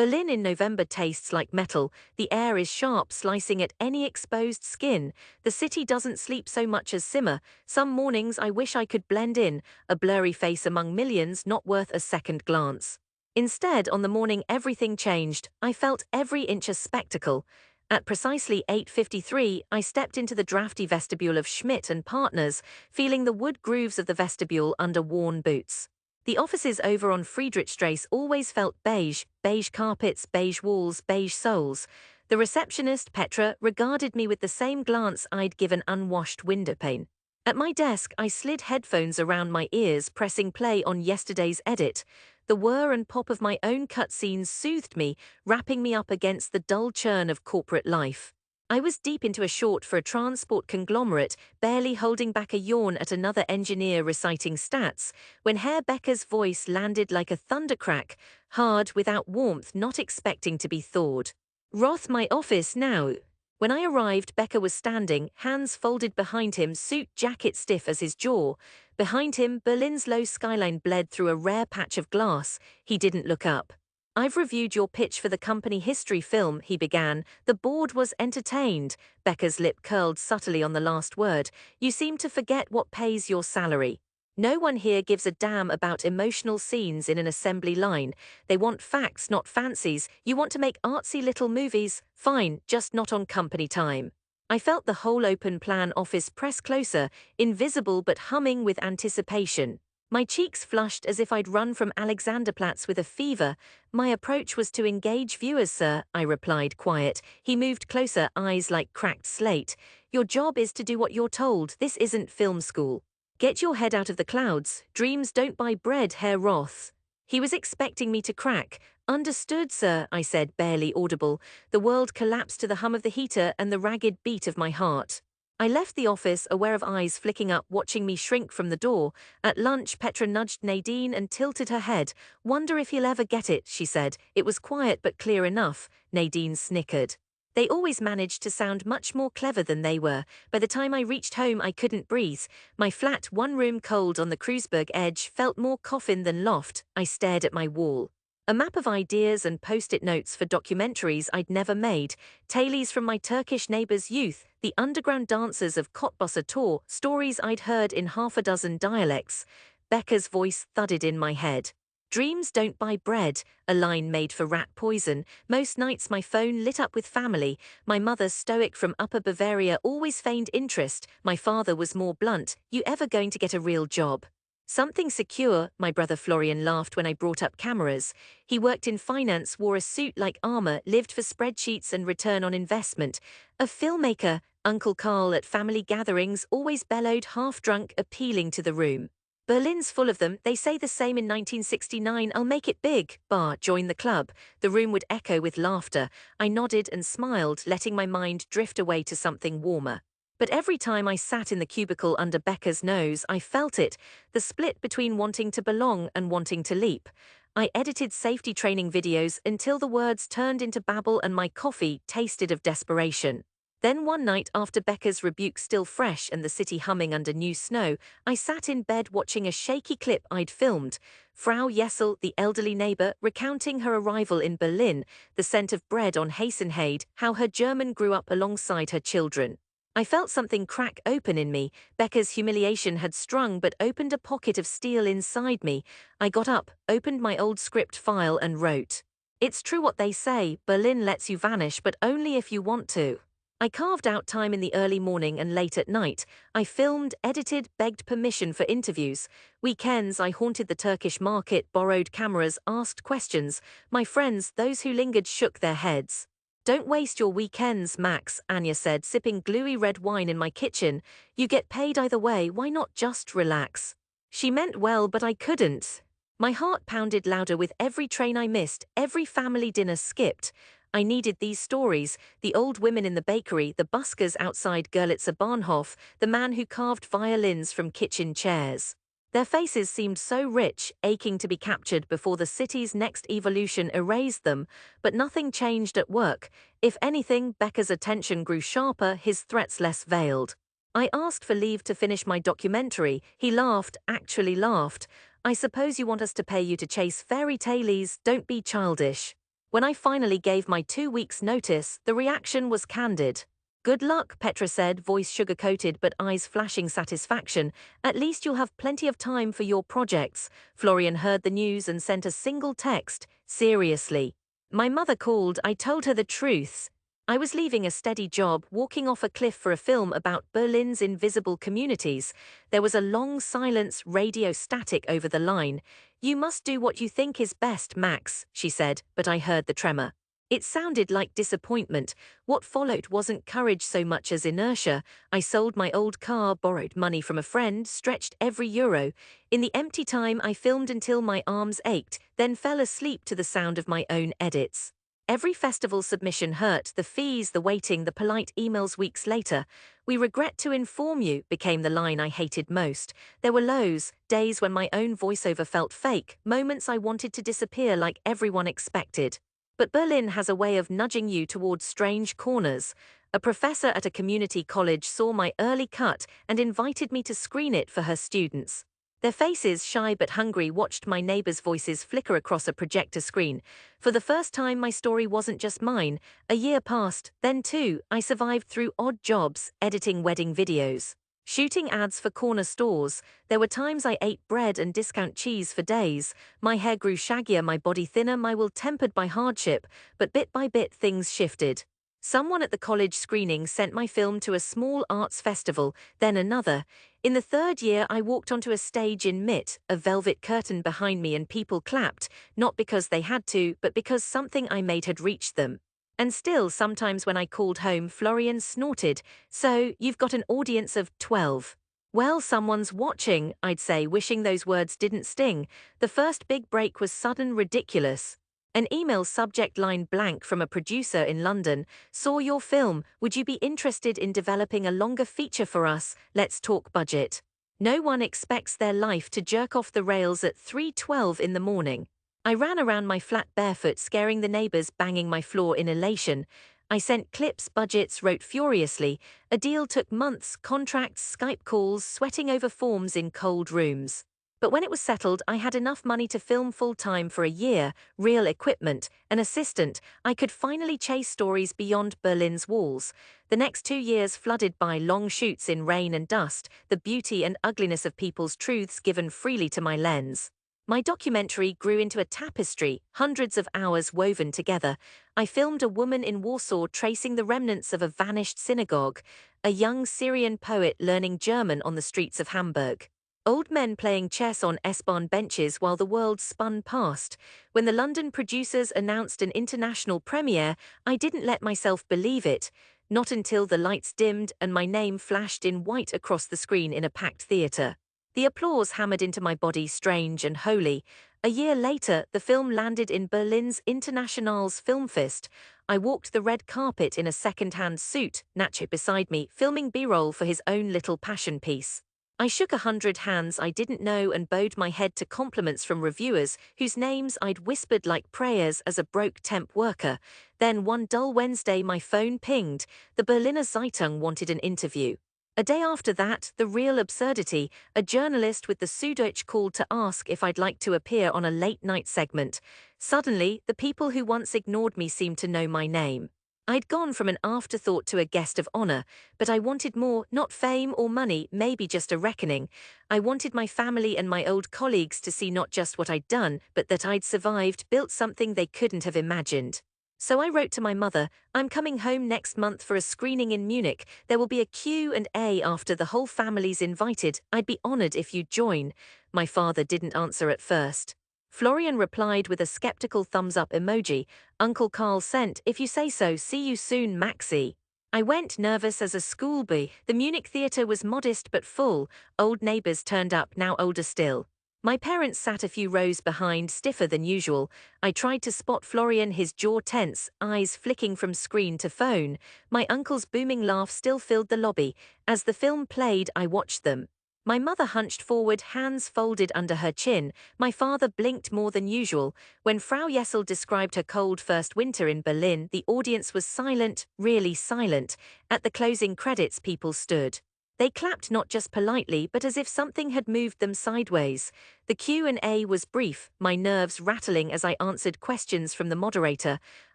Berlin in November tastes like metal. The air is sharp, slicing at any exposed skin. The city doesn't sleep so much as simmer. Some mornings I wish I could blend in, a blurry face among millions, not worth a second glance. Instead, on the morning everything changed, I felt every inch a spectacle. At precisely 8:53, I stepped into the drafty vestibule of Schmitt Partners, feeling the wood grooves of the vestibule under worn boots. The offices over on Friedrichstrasse always felt beige carpets, beige walls, beige souls. The receptionist, Petra, regarded me with the same glance I'd given unwashed windowpane. At my desk, I slid headphones around my ears, pressing play on yesterday's edit. The whir and pop of my own cutscenes soothed me, wrapping me up against the dull churn of corporate life. I was deep into a short for a transport conglomerate, barely holding back a yawn at another engineer reciting stats, when Herr Becker's voice landed like a thundercrack, hard, without warmth, not expecting to be thawed. "Roth, my office now." When I arrived, Becker was standing, hands folded behind him, suit jacket stiff as his jaw. Behind him, Berlin's low skyline bled through a rare patch of glass. He didn't look up. "I've reviewed your pitch for the company history film," he began. "The board was entertained." Becker's lip curled subtly on the last word. "You seem to forget what pays your salary. No one here gives a damn about emotional scenes in an assembly line. They want facts, not fancies. You want to make artsy little movies? Fine, just not on company time." I felt the whole open plan office press closer, invisible but humming with anticipation. My cheeks flushed as if I'd run from Alexanderplatz with a fever. "My approach was to engage viewers, sir," I replied, quiet. He moved closer, eyes like cracked slate. "Your job is to do what you're told. This isn't film school. Get your head out of the clouds. Dreams don't buy bread, Herr Roth." He was expecting me to crack. "Understood, sir," I said, barely audible. The world collapsed to the hum of the heater and the ragged beat of my heart. I left the office, aware of eyes flicking up, watching me shrink from the door. At lunch, Petra nudged Nadine and tilted her head. "Wonder if he'll ever get it," she said. It was quiet but clear enough. Nadine snickered. They always managed to sound much more clever than they were. By the time I reached home, I couldn't breathe. My flat, one-room cold on the Kreuzberg edge felt more coffin than loft. I stared at my wall. A map of ideas and post-it notes for documentaries I'd never made, tales from my Turkish neighbor's youth, the underground dancers of Cottbusser Tor, stories I'd heard in half a dozen dialects. Becker's voice thudded in my head. "Dreams don't buy bread," a line made for rat poison. Most nights my phone lit up with family. My mother, stoic from Upper Bavaria, always feigned interest. My father was more blunt. "You ever going to get a real job?" "Something secure," my brother Florian laughed when I brought up cameras. He worked in finance, wore a suit like armor, lived for spreadsheets and return on investment. "A filmmaker," Uncle Carl at family gatherings always bellowed, half-drunk, appealing to the room. "Berlin's full of them. They say the same in 1969. I'll make it big." "Bah, join the club." The room would echo with laughter. I nodded and smiled, letting my mind drift away to something warmer. But every time I sat in the cubicle under Becker's nose, I felt it, the split between wanting to belong and wanting to leap. I edited safety training videos until the words turned into babble and my coffee tasted of desperation. Then one night, after Becker's rebuke still fresh and the city humming under new snow, I sat in bed watching a shaky clip I'd filmed. Frau Jessel, the elderly neighbor, recounting her arrival in Berlin, the scent of bread on Hasenheide, how her German grew up alongside her children. I felt something crack open in me. Becker's humiliation had strung but opened a pocket of steel inside me. I got up, opened my old script file and wrote. "It's true what they say, Berlin lets you vanish, but only if you want to." I carved out time in the early morning and late at night. I filmed, edited, begged permission for interviews. Weekends I haunted the Turkish market, borrowed cameras, asked questions. My friends, those who lingered, shook their heads. "Don't waste your weekends, Max," Anya said, sipping gluey red wine in my kitchen. "You get paid either way, why not just relax?" She meant well, but I couldn't. My heart pounded louder with every train I missed, every family dinner skipped. I needed these stories, the old women in the bakery, the buskers outside Görlitzer Bahnhof, the man who carved violins from kitchen chairs. Their faces seemed so rich, aching to be captured before the city's next evolution erased them, but nothing changed at work. If anything, Becker's attention grew sharper, his threats less veiled. I asked for leave to finish my documentary. He laughed, actually laughed. "I suppose you want us to pay you to chase fairy tales, don't be childish." When I finally gave my 2 weeks' notice, the reaction was candid. "Good luck," Petra said, voice sugar-coated but eyes flashing satisfaction. "At least you'll have plenty of time for your projects." Florian heard the news and sent a single text, "Seriously." My mother called. I told her the truth. I was leaving a steady job, walking off a cliff for a film about Berlin's invisible communities. There was a long silence, radio static over the line. "You must do what you think is best, Max," she said, but I heard the tremor. It sounded like disappointment. What followed wasn't courage so much as inertia. I sold my old car, borrowed money from a friend, stretched every euro. In the empty time, I filmed until my arms ached, then fell asleep to the sound of my own edits. Every festival submission hurt, the fees, the waiting, the polite emails weeks later. "We regret to inform you," became the line I hated most. There were lows, days when my own voiceover felt fake, moments I wanted to disappear like everyone expected. But Berlin has a way of nudging you towards strange corners. A professor at a community college saw my early cut and invited me to screen it for her students. Their faces, shy but hungry, watched my neighbors' voices flicker across a projector screen. For the first time, my story wasn't just mine. A year passed, then two, I survived through odd jobs, editing wedding videos, shooting ads for corner stores. There were times I ate bread and discount cheese for days. My hair grew shaggier, my body thinner, my will tempered by hardship, but bit by bit things shifted. Someone at the college screening sent my film to a small arts festival, then another. In the third year, I walked onto a stage in Schmitt, a velvet curtain behind me, and people clapped, not because they had to, but because something I made had reached them. And still, sometimes when I called home, Florian snorted, "So, you've got an audience of 12. "Well, someone's watching," I'd say, wishing those words didn't sting. The first big break was sudden, ridiculous. An email subject line blank from a producer in London. "Saw your film. Would you be interested in developing a longer feature for us? Let's talk budget." No one expects their life to jerk off the rails at 3:12 in the morning. I ran around my flat barefoot, scaring the neighbors, banging my floor in elation. I sent clips, budgets, wrote furiously. A deal took months, contracts, Skype calls, sweating over forms in cold rooms. But when it was settled, I had enough money to film full-time for a year, real equipment, an assistant. I could finally chase stories beyond Berlin's walls. The next 2 years flooded by long shoots in rain and dust, the beauty and ugliness of people's truths given freely to my lens. My documentary grew into a tapestry, hundreds of hours woven together. I filmed a woman in Warsaw tracing the remnants of a vanished synagogue, a young Syrian poet learning German on the streets of Hamburg, old men playing chess on S-Bahn benches while the world spun past. When the London producers announced an international premiere, I didn't let myself believe it. Not until the lights dimmed and my name flashed in white across the screen in a packed theatre. The applause hammered into my body, strange and holy. A year later, the film landed in Berlin's International's Filmfest. I walked the red carpet in a second-hand suit, Nacho beside me, filming B-roll for his own little passion piece. I shook 100 hands I didn't know and bowed my head to compliments from reviewers whose names I'd whispered like prayers as a broke temp worker. Then one dull Wednesday my phone pinged. The Berliner Zeitung wanted an interview. A day after that, the real absurdity, a journalist with the Süddeutsche called to ask if I'd like to appear on a late-night segment. Suddenly, the people who once ignored me seemed to know my name. I'd gone from an afterthought to a guest of honor, but I wanted more, not fame or money, maybe just a reckoning. I wanted my family and my old colleagues to see not just what I'd done, but that I'd survived, built something they couldn't have imagined. So I wrote to my mother, "I'm coming home next month for a screening in Munich. There will be a Q&A after, the whole family's invited. I'd be honored if you'd join." My father didn't answer at first. Florian replied with a skeptical thumbs-up emoji. Uncle Carl sent, "If you say so, see you soon, Maxie." I went, nervous as a schoolboy. The Munich theatre was modest but full. Old neighbors turned up, now older still. My parents sat a few rows behind, stiffer than usual. I tried to spot Florian, his jaw tense, eyes flicking from screen to phone. My uncle's booming laugh still filled the lobby. As the film played, I watched them. My mother hunched forward, hands folded under her chin. My father blinked more than usual. When Frau Jessel described her cold first winter in Berlin, the audience was silent, really silent. At the closing credits, people stood. They clapped not just politely but as if something had moved them sideways. The Q&A was brief, my nerves rattling as I answered questions from the moderator.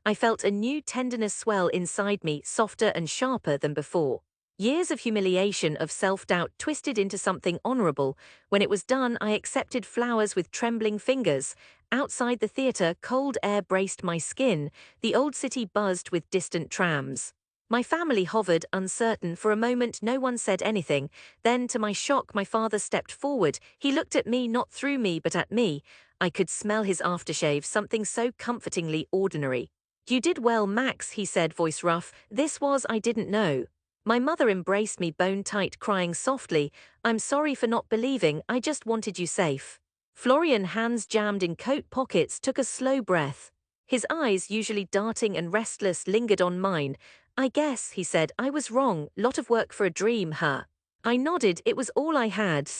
I felt a new tenderness swell inside me, softer and sharper than before. Years of humiliation, of self-doubt twisted into something honorable. When it was done, I accepted flowers with trembling fingers. Outside the theatre, cold air braced my skin. The old city buzzed with distant trams. My family hovered, uncertain. For a moment no one said anything. Then, to my shock, my father stepped forward. He looked at me, not through me, but at me. I could smell his aftershave, something so comfortingly ordinary. "You did well, Max," he said, voice rough. "This was I didn't know." My mother embraced me bone-tight, crying softly, "I'm sorry for not believing, I just wanted you safe." Florian, hands jammed in coat pockets, took a slow breath. His eyes, usually darting and restless, lingered on mine. "I guess," he said, "I was wrong. Lot of work for a dream, huh?" I nodded. It was all I had.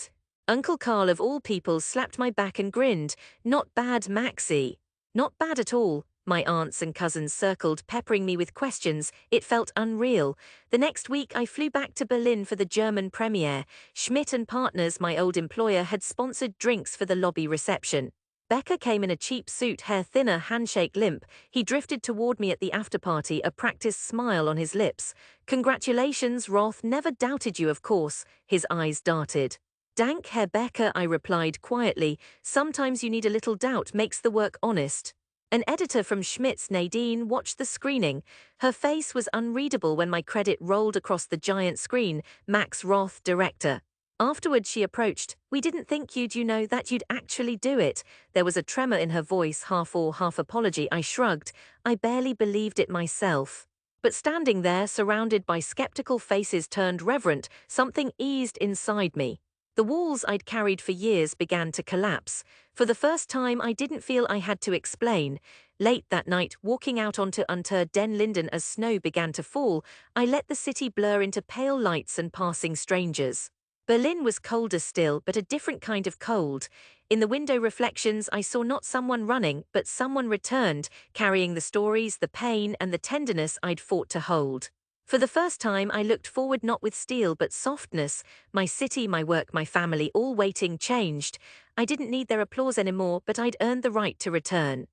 Uncle Carl, of all people, slapped my back and grinned. "Not bad, Maxie." "Not bad at all." My aunts and cousins circled, peppering me with questions. It felt unreal. The next week I flew back to Berlin for the German premiere. Schmitt Partners, my old employer, had sponsored drinks for the lobby reception. Becker came in a cheap suit, hair thinner, handshake limp. He drifted toward me at the after-party, a practiced smile on his lips. "Congratulations, Roth, never doubted you, of course." His eyes darted. "Dank, Herr Becker," I replied quietly. "Sometimes you need a little doubt, makes the work honest." An editor from Schmidt's, Nadine, watched the screening. Her face was unreadable when my credit rolled across the giant screen. Max Roth, director. Afterward she approached. "We didn't think that you'd actually do it." There was a tremor in her voice, half awe, half apology. I shrugged. I barely believed it myself. But standing there, surrounded by skeptical faces turned reverent, something eased inside me. The walls I'd carried for years began to collapse. For the first time, I didn't feel I had to explain. Late that night, walking out onto Unter den Linden as snow began to fall, I let the city blur into pale lights and passing strangers. Berlin was colder still, but a different kind of cold. In the window reflections, I saw not someone running, but someone returned, carrying the stories, the pain, and the tenderness I'd fought to hold. For the first time, I looked forward not with steel but softness. My city, my work, my family, all waiting, changed. I didn't need their applause anymore, but I'd earned the right to return.